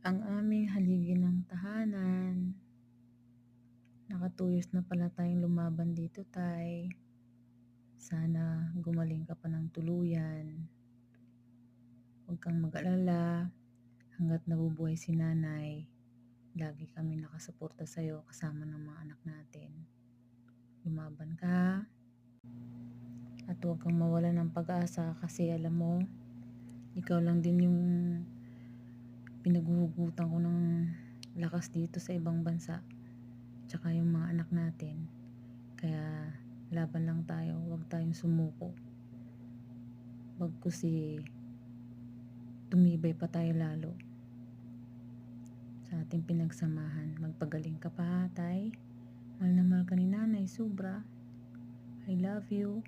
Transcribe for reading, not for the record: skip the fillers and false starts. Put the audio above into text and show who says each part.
Speaker 1: Ang aming haligi ng tahanan. Naka 2 years na pala tayong lumaban dito, tay. Sana gumaling ka pa ng tuluyan. Huwag kang mag-alala. Hangga't nabubuhay si nanay, lagi kami nakasuporta sa'yo kasama ng mga anak natin. Lumaban ka. At huwag kang mawala ng pag-asa kasi alam mo, ikaw lang din yung pinaghuhugutan ko ng lakas dito sa ibang bansa. Tsaka yung mga anak natin. Kaya laban lang tayo, huwag tayong sumuko. Bagkus tumibay pa tayo lalo sa ating pinagsamahan. Magpagaling ka pa, tay. Mahal na mahal ka ni nanay, sobra. I love you.